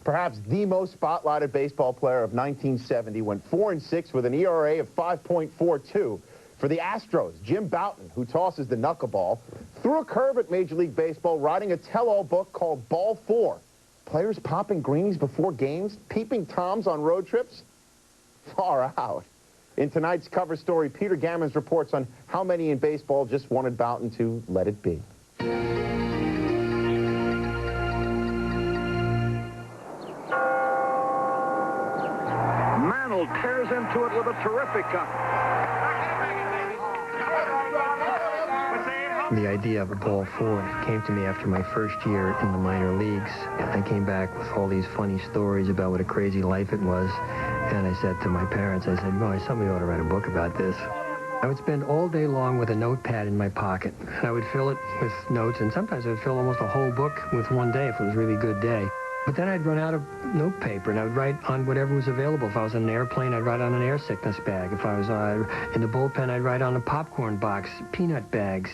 Perhaps the most spotlighted baseball player of 1970 went 4-6 with an ERA of 5.42. For the Astros, Jim Bouton, who tosses the knuckleball, threw a curve at Major League Baseball, writing a tell-all book called Ball 4. Players popping greenies before games, peeping toms on road trips? Far out. In tonight's cover story, Peter Gammons reports on how many in baseball just wanted Bouton to let it be. Mantle tears into it with a terrific cut. The idea of a ball 4 came to me after my first year in the minor leagues. I came back with all these funny stories about what a crazy life it was. And I said to my parents, I said, "Boy, somebody ought to write a book about this." I would spend all day long with a notepad in my pocket. I would fill it with notes, and sometimes I would fill almost a whole book with one day if it was a really good day. But then I'd run out of note paper, and I would write on whatever was available. If I was on an airplane, I'd write on an air sickness bag. If I was in the bullpen, I'd write on a popcorn box, peanut bags,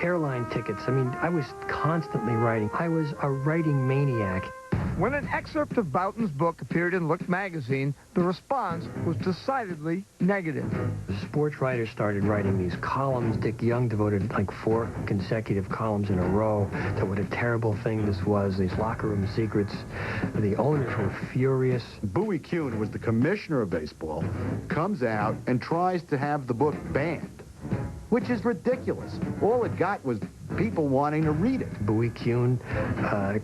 airline tickets. I mean, I was constantly writing. I was a writing maniac. When an excerpt of Bouton's book appeared in Look magazine, the response was decidedly negative. The sports writers started writing these columns. Dick Young devoted like 4 consecutive columns in a row to what a terrible thing this was, these locker room secrets. The owners were furious. Bowie Kuhn was the commissioner of baseball, comes out and tries to have the book banned, which is ridiculous. All it got was people wanting to read it. Bowie Kuhn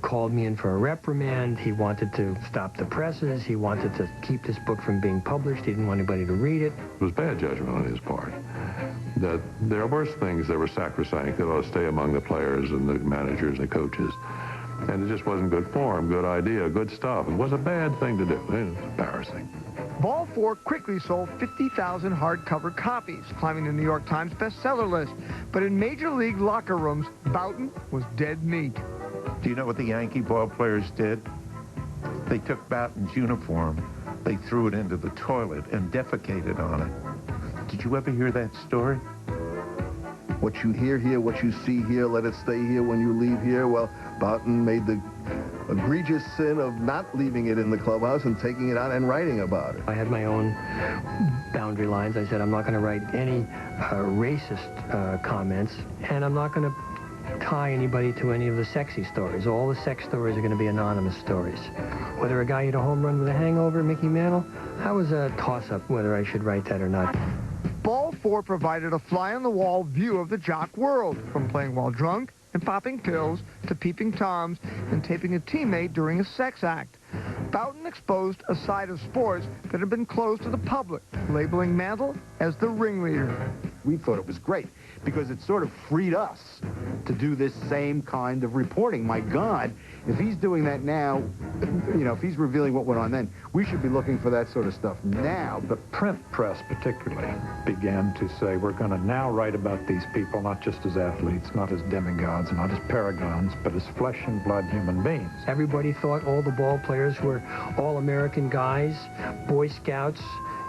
called me in for a reprimand. He wanted to stop the presses. He wanted to keep this book from being published. He didn't want anybody to read it. It was bad judgment on his part. That there were things that were sacrosanct that ought to stay among the players and the managers and the coaches. And it just wasn't good form, good idea, good stuff. It was a bad thing to do. It was embarrassing. Ball 4 quickly sold 50,000 hardcover copies, climbing the New York Times bestseller list. But in Major League locker rooms, Bouton was dead meat. Do you know what the Yankee ball players did? They took Bouton's uniform, they threw it into the toilet and defecated on it. Did you ever hear that story? What you hear here, what you see here, let it stay here when you leave here. Well, Bouton made the egregious sin of not leaving it in the clubhouse and taking it out and writing about it. I had my own boundary lines. I said I'm not going to write any racist comments, and I'm not going to tie anybody to any of the sexy stories. All the sex stories are going to be anonymous stories. Whether a guy hit a home run with a hangover, Mickey Mantle, that was a toss-up whether I should write that or not. Ball 4 provided a fly-on-the-wall view of the jock world, from playing while drunk and popping pills to peeping toms and taping a teammate during a sex act. Bouton exposed a side of sports that had been closed to the public, labeling Mantle as the ringleader. We thought it was great because it sort of freed us to do this same kind of reporting. My God, if he's doing that now, you know, if he's revealing what went on then, we should be looking for that sort of stuff now. The print press particularly began to say, we're going to now write about these people not just as athletes, not as demigods, not as paragons, but as flesh and blood human beings. Everybody thought all the ball players were all-American guys, Boy Scouts,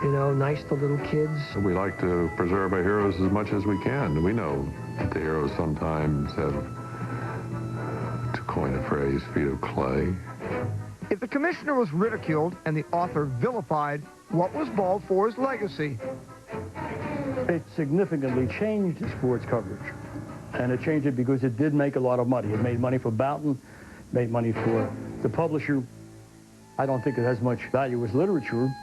you know, nice to little kids. We like to preserve our heroes as much as we can. We know that the heroes sometimes have, to coin a phrase, feet of clay. If the commissioner was ridiculed and the author vilified, what was Ball 4's legacy? It significantly changed sports coverage. And it changed it because it did make a lot of money. It made money for Bouton, made money for the publisher. I don't think it has much value as literature,